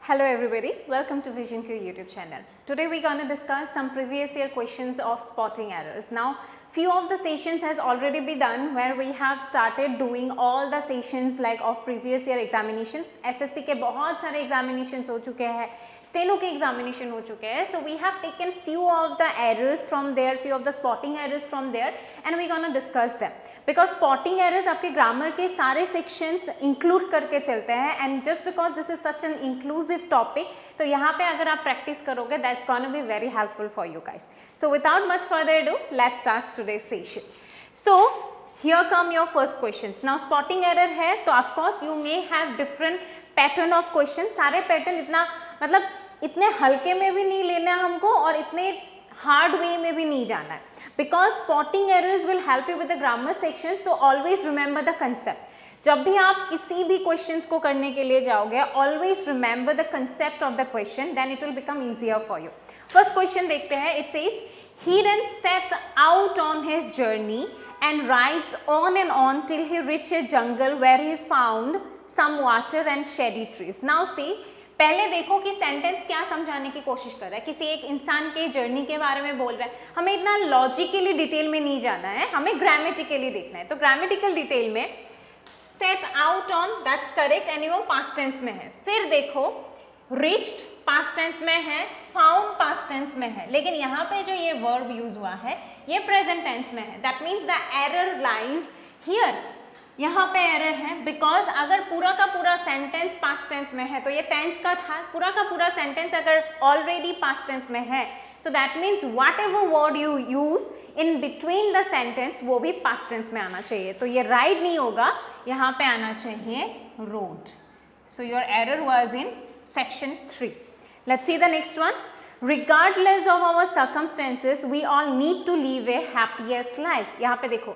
Hello everybody, welcome to Vision Q YouTube channel. Today we're going to discuss some previous year questions of spotting errors. Now few of the sessions has already been done where we have started doing all the sessions like of previous year examinations. SSC के बहुत सारे examinations हो चुके हैं, steno के examination हो चुके हैं. So we have taken few of the errors from there, few of the spotting errors from there and we're going to discuss them. Because spotting errors आपके ग्रामर के सारे सेक्शंस इंक्लूड करके चलते हैं and just because this is such an inclusive topic तो यहाँ पे अगर आप प्रैक्टिस करोगे that's gonna be very helpful for you guys. So without much further do let's start today's session. So here come your first questions. Now spotting error है तो of course you may have different pattern of question. सारे pattern इतना मतलब इतने हल्के में भी नहीं लेना है हमको और इतने हार्ड वे में भी नहीं जाना है because spotting errors will help you with the grammar section. So always remember the concept. जब भी आप किसी भी क्वेश्चंस को करने के लिए जाओगे always remember the concept of the question, then it will become easier for you. First question देखते हैं. It says he then set out on his journey and rides on till he reached a jungle where he found some water and shady trees. Now see, पहले देखो कि sentence क्या समझाने की कोशिश कर रहा है. किसी एक इंसान के जर्नी के बारे में बोल रहा है. हमें इतना लॉजिकली डिटेल में नहीं जाना है, हमें ग्रामेटिकली देखना है. तो ग्रामेटिकल डिटेल में set out on that's correct and वो पास्ट टेंस में है. फिर देखो रिच्ड पास्ट टेंस में है, फाउंड पास्ट टेंस में है, लेकिन यहाँ पे जो ये वर्ब यूज हुआ है ये प्रेजेंट टेंस में है. That means the error lies here. यहाँ पे एरर है बिकॉज अगर पूरा का पूरा सेंटेंस पास्ट टेंस में है तो ये टेंस का था. पूरा का पूरा सेंटेंस अगर ऑलरेडी पास्ट टेंस में है so that means what ever word you use in between the sentence वो भी पास्ट टेंस में आना चाहिए. तो ये राइड नहीं होगा, यहाँ पे आना चाहिए road. So your error was in section 3. Let's see the next one. Regardless of our circumstances, we all need to live a happiest life. यहाँ पे देखो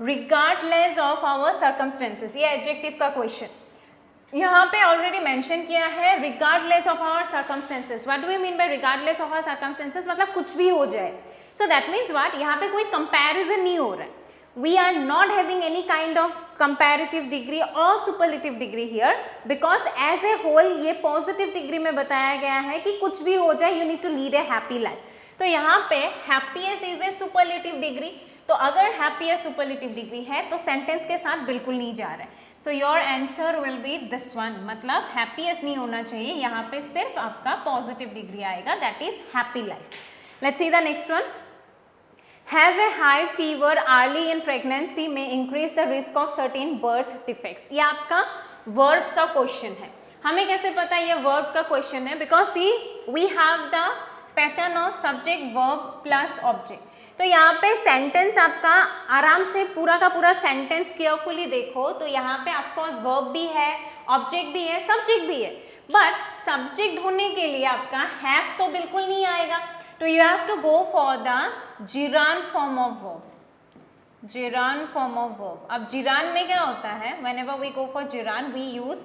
regardless of our circumstances, ये एडजेक्टिव का क्वेश्चन यहाँ पे ऑलरेडी मेंशन किया है. regardless of our circumstances, what do we mean by regardless of our circumstances? मतलब कुछ भी हो जाए. so that means what? यहाँ पे कोई comparison नहीं हो रहा है. we are not having any kind of comparative degree or superlative degree here because as a whole ये positive degree में बताया गया है कि कुछ भी हो जाए you need to lead a happy life. तो यहाँ पे happiest is a superlative degree. तो अगर happiest superlative degree है तो sentence के साथ बिल्कुल नहीं जा रहा है. So your answer will be this one. मतलब happiest नहीं होना चाहिए, यहाँ पे सिर्फ आपका positive degree आएगा, that is happy life. Let's see the next one. Have a high fever early in pregnancy may increase the risk of certain birth defects. ये आपका verb का क्वेश्चन है. हमें कैसे पता ये verb का क्वेश्चन है? Because see we have the pattern of subject verb plus object. तो यहाँ पे सेंटेंस आपका आराम से पूरा का पूरा सेंटेंस केयरफुली देखो तो यहाँ पे ऑफकोर्स वर्ब भी है, ऑब्जेक्ट भी है, सब्जेक्ट भी है. बट सब्जेक्ट होने के लिए आपका हैव तो बिल्कुल नहीं आएगा. तो you have to go for the gerund form of verb. Gerund form of verb. अब जिरान में क्या होता है? Whenever we go for gerund we use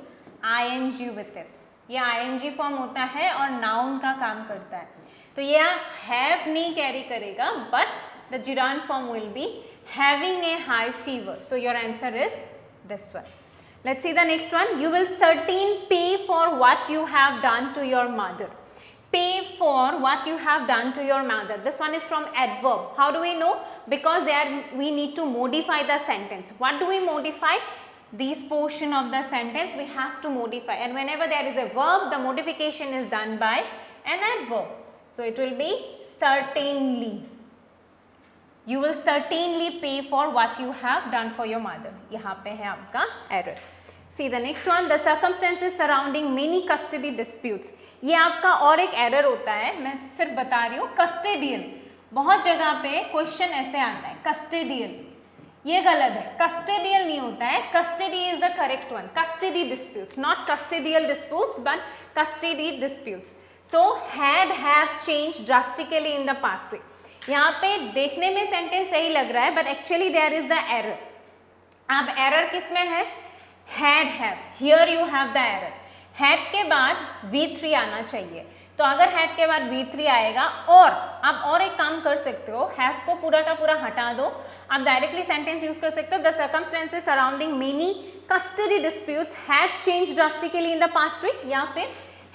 ING with it. ये आईएनजी फॉर्म होता है और नाउन का काम करता है. तो ये हैव नहीं कैरी करेगा but the gerund form will be having a high fever. So your answer is this one. Let's see the next one. You will certain pay for what you have done to your mother. Pay for what you have done to your mother. This one is from adverb. How do we know? Because there we need to modify the sentence. What do we modify? This portion of the sentence we have to modify. And whenever there is a verb, the modification is done by an adverb. So it will be certainly. You will certainly pay for what you have done for your mother. यहाँ पे है आपका error. See the next one. The circumstances surrounding many custody disputes. ये आपका और एक error होता है, मैं सिर्फ बता रही हूँ. कस्टेडियन, बहुत जगह पे क्वेश्चन ऐसे आता है कस्टेडियन. ये गलत है, कस्टेडियल नहीं होता है. Custody is the correct one. Custody disputes, not custodial disputes but custody disputes. So had have change drastically in the past week. यहाँ पे देखने में सेंटेंस सही लग रहा है but actually there is the error. अब एरर किस में है? Had have. Here you have the error. Had के बाद V3 आना चाहिए. तो अगर हैड के बाद V3 आएगा और आप और एक काम कर सकते हो, हैव को पूरा का पूरा हटा दो, आप डायरेक्टली सेंटेंस यूज कर सकते हो. The circumstances surrounding many custody disputes had change drastically in the past week. या फिर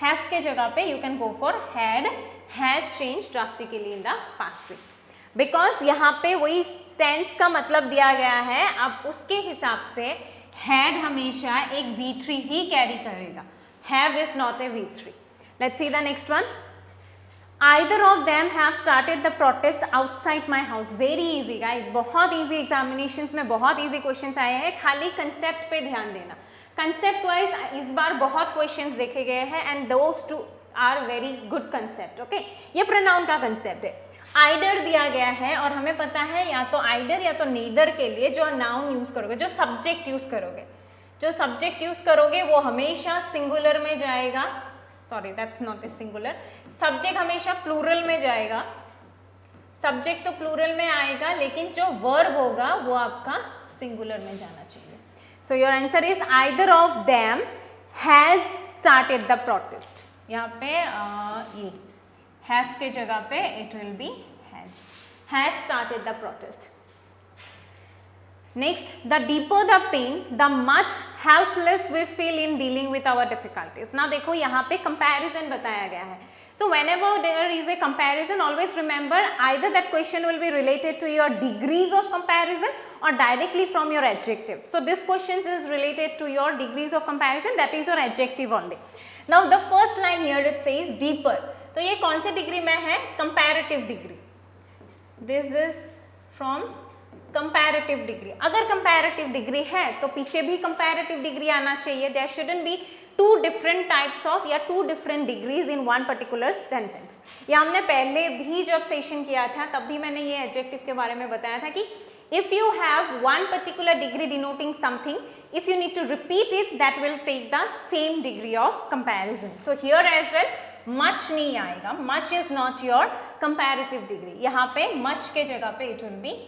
हैव के जगह पे you can go for had change drastically in the past week, because यहाँ पे वही टेंस का मतलब दिया गया है, अब उसके हिसाब से हैड हमेशा एक V3 ही कैरी करेगा, have is not a V3. Let's see the next one. Either of them have started the protest outside my house. Very easy guys, बहुत easy examinations में बहुत easy questions आए हैं, खाली concept पे ध्यान देना. Concept wise इस बार बहुत questions देखे गए हैं and those two are very good concept. Okay, ये pronoun का concept है. Either दिया गया है और हमें पता है या तो either या तो neither के लिए जो noun use करोगे, जो subject use करोगे, जो subject use करोगे वो हमेशा singular में जाएगा. Sorry that's not a singular. Subject हमेशा प्लूरल में जाएगा, सब्जेक्ट तो प्लूरल में आएगा लेकिन जो वर्ब होगा वो आपका सिंगुलर में जाना चाहिए. सो your answer is either of them has started the protest. यहाँ पे ये हैव के जगह पे it will B has started the protest. Next, the deeper the pain, the much helpless we feel in dealing with our difficulties. Now देखो यहाँ पे comparison बताया गया है. So whenever there is a comparison, always remember either that question will be related to your degrees of comparison or directly from your adjective. So this question is related to your degrees of comparison, that is your adjective only. Now the first line here it says deeper. तो ये कौन से degree में है? Comparative degree. This is from comparative degree. अगर comparative degree है तो पीछे भी कंपैरेटिव डिग्री आना चाहिए. There shouldn't be two different types of या two different degrees in one particular sentence. ये हमने पहले भी जब सेशन किया था तब भी मैंने ये एडजेक्टिव के बारे में बताया था कि if you have one particular degree denoting something, if you need to repeat it that will take the same degree of comparison. So here as well much नहीं आएगा, much is not your comparative degree. यहाँ पे much के जगह पे it will be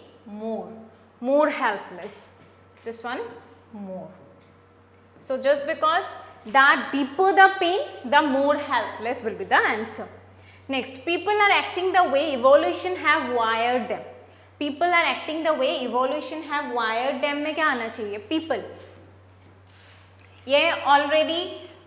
more helpless. This one more. So just because the deeper the pain, the more helpless will be the answer. Next, people are acting the way evolution have wired them. People are acting the way evolution have wired them में क्या आना चाहिए? People. ये already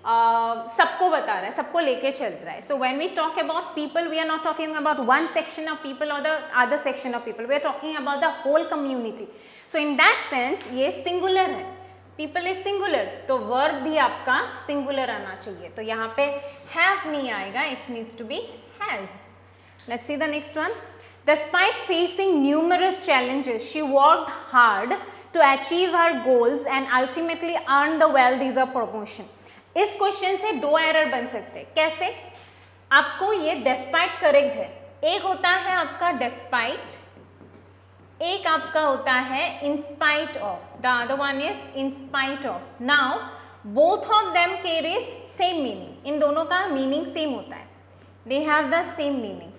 सबको बता रहा है, सबको लेके चल रहा है. So when we talk about people, we are not talking about one section of people or the other section of people. We are talking about the whole community. So in that sense, ये singular है. People is singular, तो verb भी आपका singular आना चाहिए. तो यहाँ पे have नहीं आएगा, it needs to be has. Let's see the next one. Despite facing numerous challenges, she worked hard to achieve her goals and ultimately earned the well-deserved promotion. इस क्वेश्चन से दो एरर बन सकते हैं. कैसे? आपको ये डेस्पाइट करेक्ट है. एक होता है आपका डेस्पाइट, एक आपका होता है in spite of. The other one is in spite of. Now both of them carries same meaning. इन दोनों का मीनिंग सेम होता है. They have the same meaning.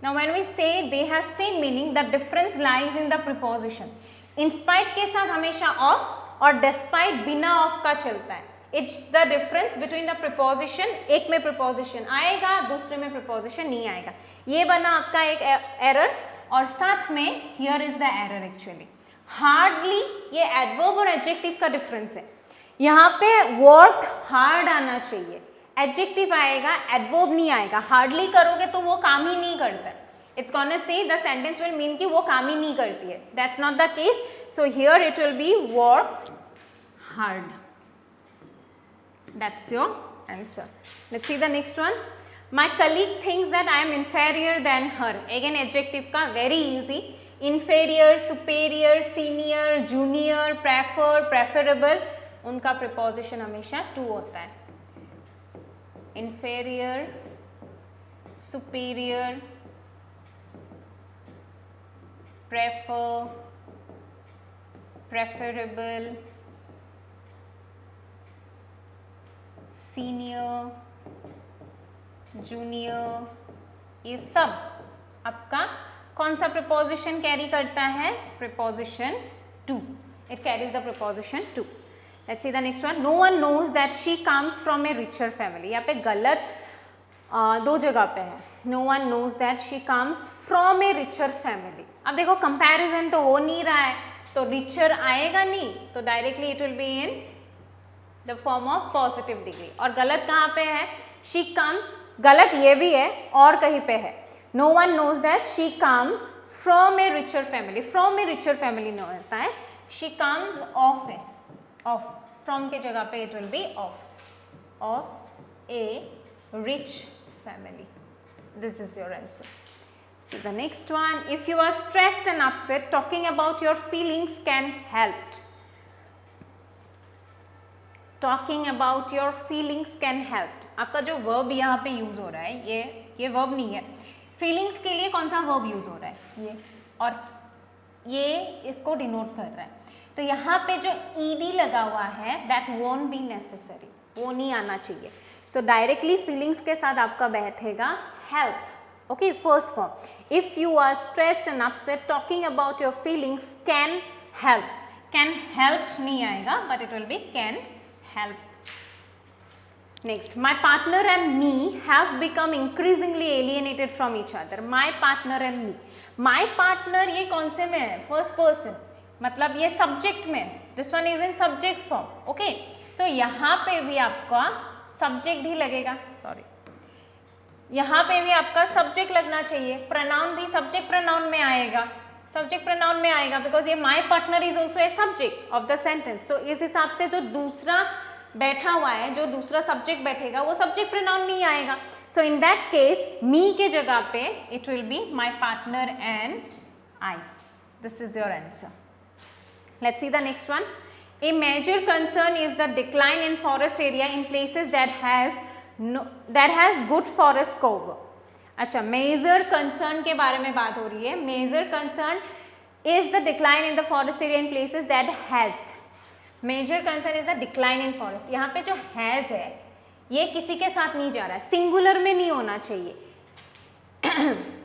Now when we say they have same meaning, the difference lies in the preposition. In spite के साथ हमेशा of और despite बिना ऑफ का चलता है. It's the difference between the preposition. एक में preposition आएगा, दूसरे में preposition नहीं आएगा. ये बना आपका एक error और साथ में here is the error actually. Hardly ये adverb और adjective का difference है. यहाँ पे worked hard आना चाहिए, adjective आएगा, adverb नहीं आएगा. Hardly करोगे तो वो काम ही नहीं करता. It's gonna say the sentence will mean कि वो काम ही नहीं करती है. That's not the case. So here it will be worked hard. That's your answer. Let's see the next one. My colleague thinks that I am inferior than her. Again adjective का very easy. Inferior, superior, senior, junior, prefer, preferable. उनका preposition हमेशा to होता है. Inferior, superior, prefer, preferable, senior, junior, ये सब आपका कौन सा प्रीपोजिशन कैरी करता है? Preposition to. It carries the preposition to. Let's see the next one. No one knows that she comes from a richer family. यहाँ पे गलत दो जगह पे है. No one knows that she comes from a richer family. अब देखो comparison तो हो नहीं रहा है तो रिचर आएगा नहीं, तो directly it will be in the form of positive degree. और गलत कहाँ पे है? शी कम्स, गलत ये भी है और कहीं पे है, no one knows that she comes from a richer family, from a richer family नहीं होता है, she comes of a, of, from के जगह पे it will be of a rich family. This is your answer. See the next one. If you are stressed and upset, talking about your feelings can help. Talking about your feelings can help. आपका जो verb यहाँ पे use हो रहा है, ये verb नहीं है. Feelings के लिए कौन सा verb use हो रहा है? ये, और ये इसको denote कर रहा है. तो यहाँ पे जो ed लगा हुआ है, that won't be necessary. वो नहीं आना चाहिए. So directly feelings के साथ आपका बैठेगा help. Okay, first form. If you are stressed and upset, talking about your feelings can help. Can help नहीं आएगा, but it will be can help. Next, my partner and me have become increasingly alienated from each other. My partner and me. My partner ये कौन से में है? First person. मतलब ये subject में. This one is in subject form. Okay. So यहाँ पे भी आपका subject ही लगेगा. Sorry. यहाँ पे भी आपका सब्जेक्ट लगना चाहिए. प्रनाउन भी सब्जेक्ट प्रनाउन में आएगा, सब्जेक्ट प्रनाउन में आएगा, बिकॉज ये my partner is also a subject of the sentence. So इस हिसाब से जो दूसरा बैठा हुआ है, जो दूसरा सब्जेक्ट बैठेगा, वो सब्जेक्ट प्रनाउन नहीं आएगा. सो इन दैट केस मी के जगह पे it will be my partner and I. This is your answer. Let's see the next one. A major concern is the decline in forest area in places that has good forest cover. अच्छा, major concern के बारे में बात हो रही है. Major concern is the decline in the forest area in places that has. Major concern is the decline in forest. यहाँ पे जो हैज है ये किसी के साथ नहीं जा रहा है, सिंगुलर में नहीं होना चाहिए.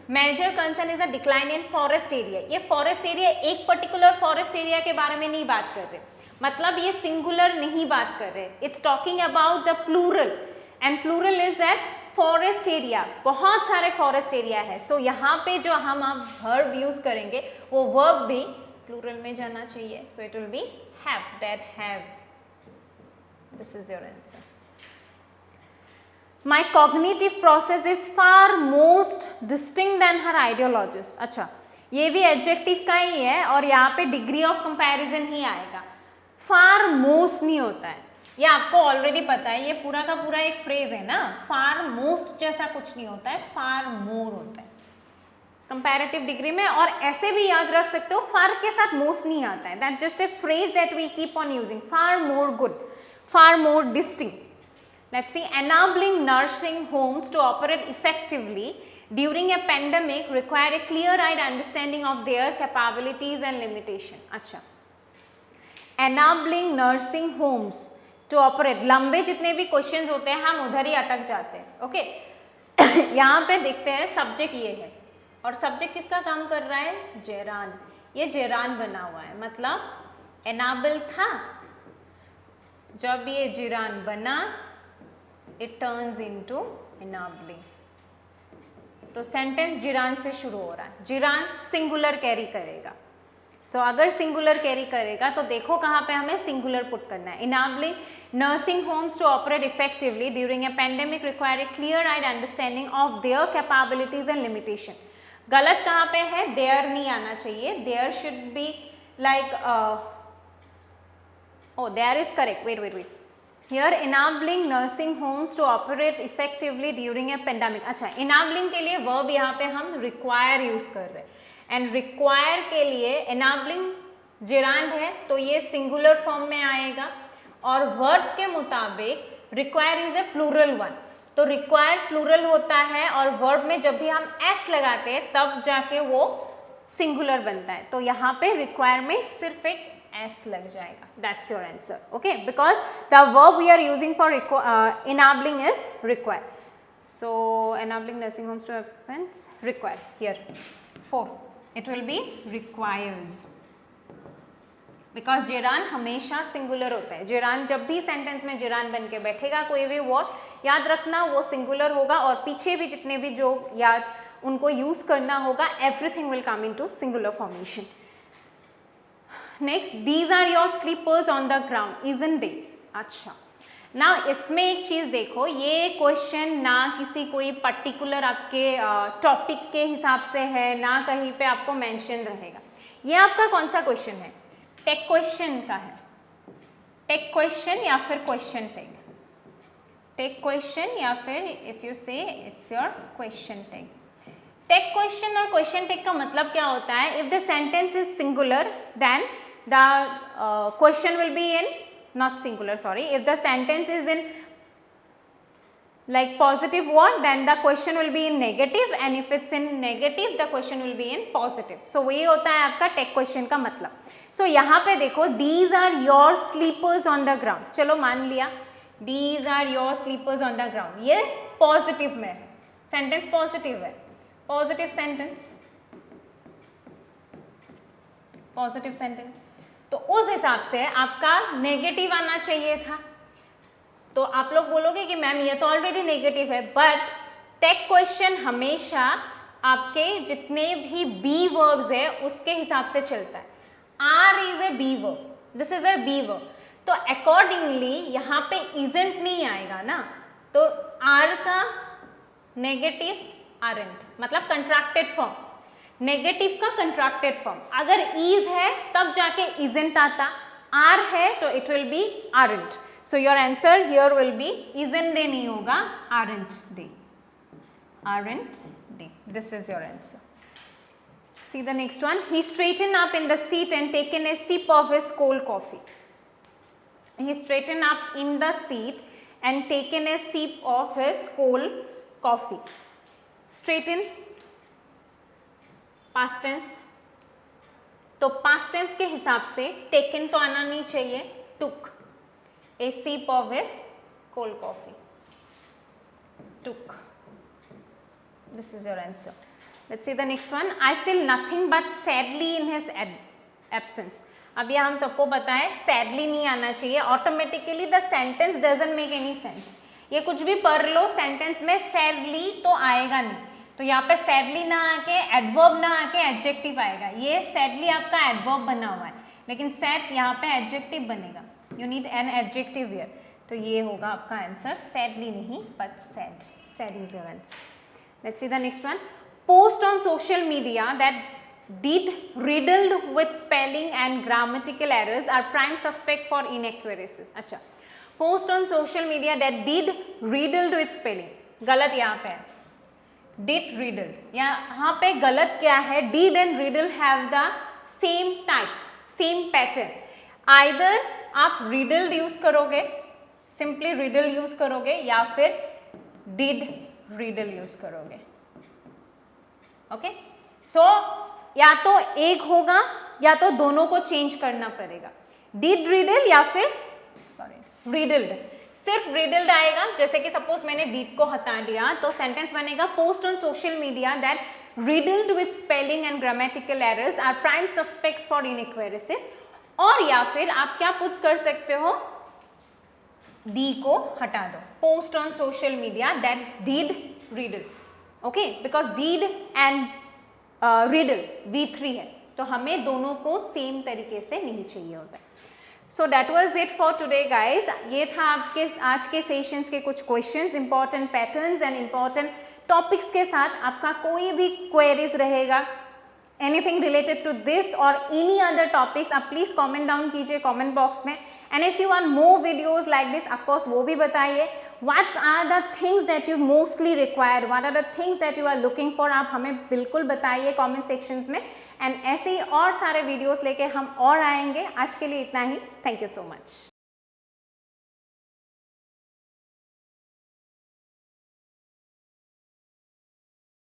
Major concern is the decline in forest area. ये फॉरेस्ट एरिया, एक पर्टिकुलर फॉरेस्ट एरिया के बारे में नहीं बात कर रहे, मतलब ये सिंगुलर नहीं बात कर रहे. It's talking about the plural, and plural is that forest area. बहुत सारे फॉरेस्ट एरिया है. सो यहाँ पे जो हम अब वर्ब यूज करेंगे वो वर्ब भी प्लूरल में जाना चाहिए. So it will be have, that have. This is your answer. My cognitive process is far most distinct then her ideologist. अच्छा, ये भी एडजेक्टिव का ही है और यहाँ पे डिग्री ऑफ कंपैरिजन ही आएगा. फार मोस्ट नहीं होता है, ये आपको ऑलरेडी पता है. ये पूरा का पूरा एक फ्रेज है ना. फार मोस्ट जैसा कुछ नहीं होता है, फार मोर होता है कंपैरेटिव डिग्री में. और ऐसे भी याद रख सकते हो, फार के साथ मोस्ट नहीं आता है. That just a phrase that we keep on using. Far more good, far more distinct. Let's see. enabling nursing homes to operate effectively during a pandemic require a clear-eyed understanding of their capabilities and limitation. अच्छा, enabling nursing homes to operate. लंबे जितने भी questions होते हैं हम उधर ही अटक जाते हैं. ओके. यहाँ पे देखते हैं सब्जेक्ट ये है और सब्जेक्ट किसका काम कर रहा है? जेरान. ये जेरान बना हुआ है, मतलब एनाबल था. जब ये जेरान बना इट टर्न्स इनटू एनाबलिंग. तो सेंटेंस जिरान से शुरू हो रहा है. जिरान सिंगुलर कैरी करेगा. सो अगर सिंगुलर कैरी करेगा तो देखो कहाँ पे हमें सिंगुलर पुट करना है. enabling nursing homes to operate effectively during a pandemic require a clear-eyed understanding of their capabilities and limitation. गलत कहाँ पे है? there नहीं आना चाहिए. there should be like oh, there is correct. wait. Here enabling nursing homes to operate effectively during a pandemic. अच्छा, enabling के लिए verb यहाँ पे हम require यूज कर रहे हैं. एंड रिक्वायर के लिए एनाबलिंग जेरांड है तो ये सिंगुलर फॉर्म में आएगा. और वर्ब के मुताबिक require is a plural one. तो रिक्वायर प्लूरल होता है और वर्ब में जब भी हम एस लगाते हैं तब जाके वो सिंगुलर बनता है. तो यहाँ पे रिक्वायर में सिर्फ एक एस लग जाएगा. That's your answer. Okay, because the verb we are using for enabling is require. So enabling nursing homes to require. Here 4. It will be requires. Because जेरान हमेशा सिंगुलर होता है. जेरान जब भी सेंटेंस में जेरान बन के बैठेगा कोई भी वर्ड याद रखना वो सिंगुलर होगा और पीछे भी जितने भी जो याद उनको यूज करना होगा everything will come into singular formation. Next, these are your sleepers on the ground, isn't they. अच्छा, ना इसमें एक चीज़ देखो, ये क्वेश्चन ना किसी कोई पर्टिकुलर आपके टॉपिक के हिसाब से है, ना कहीं पे आपको मेंशन रहेगा। ये आपका कौन सा क्वेश्चन है? टेक क्वेश्चन का है। टेक क्वेश्चन या फिर क्वेश्चन टैग, टेक क्वेश्चन या फिर if you say it's your question tag. Take question और क्वेश्चन टैग का मतलब क्या होता है? If the sentence is singular then the question will be in not singular, sorry, if the sentence is in like positive word then the question will be in negative, and if it's in negative the question will be in positive. So ये होता है आपका take question का मतलब। So यहाँ पे देखो, these are your sleepers on the ground, चलो मान लिया these are your sleepers on the ground, ये पॉजिटिव में है, सेंटेंस पॉजिटिव है, पॉजिटिव सेंटेंस, पॉजिटिव सेंटेंस, तो उस हिसाब से आपका नेगेटिव आना चाहिए था। तो आप लोग बोलोगे कि मैम ये तो ऑलरेडी नेगेटिव है, बट टेक क्वेश्चन हमेशा आपके जितने भी बी वर्ब्स है उसके हिसाब से चलता है। Are is a B verb, this is a B verb, तो अकॉर्डिंगली यहाँ पे इजंट नहीं आएगा ना, तो आर का नेगेटिव आरंट, मतलब कंट्रैक्टेड फॉर्म, नेगेटिव का कंट्रैक्टेड फॉर्म। अगर इज है तब जाके इजंट आता, आर है तो it will be aren't. So your answer here will be isn't they नहीं होगा, aren't they, aren't they, this is your answer. See the next one. He straightened up in the seat and taken a sip of his cold coffee. He straightened up in the seat and taken a sip of his cold coffee. Straighten past tense, तो past tense के हिसाब से taken तो आना नहीं चाहिए, took a sip of his cold coffee, took, this is your answer. Let's see the next one. I feel nothing but sadly in his absence. अब यह हम सबको पता है sadly नहीं आना चाहिए, automatically the sentence doesn't make any sense. ये कुछ भी पढ़ लो sentence में sadly तो आएगा नहीं, तो यहाँ पे sadly ना आके adverb ना आके adjective आएगा। ये sadly आपका adverb बना हुआ है, लेकिन sad यहाँ पे adjective बनेगा, you need an adjective here, तो ये होगा आपका आंसर, sadly नहीं but sad, sad is your answer. Let's see the next one. Post on social media that did riddled with spelling and grammatical errors are prime suspect for inaccuracies. अच्छा, post on social media that did riddled with spelling, गलत यहाँ पे है, did riddled, यहाँ पे गलत क्या है? did and riddle have the same type, same pattern. Either आप riddled use करोगे, simply riddle use करोगे, या फिर did riddle use करोगे। ओके, सो या तो एक होगा या तो दोनों को चेंज करना पड़ेगा, डिड रिडल या फिर सॉरी रिडल्ड। सिर्फ रिडल्ड आएगा, जैसे कि सपोज मैंने डिड को हटा दिया तो सेंटेंस बनेगा post on social media that riddled with spelling and grammatical errors are prime suspects for inaccuracies. और या फिर आप क्या पुट कर सकते हो, डी को हटा दो, post on social media that did riddle, okay, because deed and riddle V3 है, तो हमें दोनों को सेम तरीके से नहीं चाहिए होता है। So that was it for today guys. ये था आपके आज के सेशंस के कुछ questions, important patterns and important topics के साथ। आपका कोई भी क्वेरीज रहेगा एनीथिंग रिलेटेड टू दिस और एनी अदर टॉपिक्स, आप प्लीज कमेंट डाउन कीजिए कमेंट बॉक्स में। And if you want more videos like this, of course वो भी बताइए। What are the things that you mostly require? What are the things that you are looking for? आप हमें बिल्कुल बताइए comment sections में। And ऐसे ही और सारे वीडियोस लेके हम और आएंगे। आज के लिए इतना ही। Thank you so much.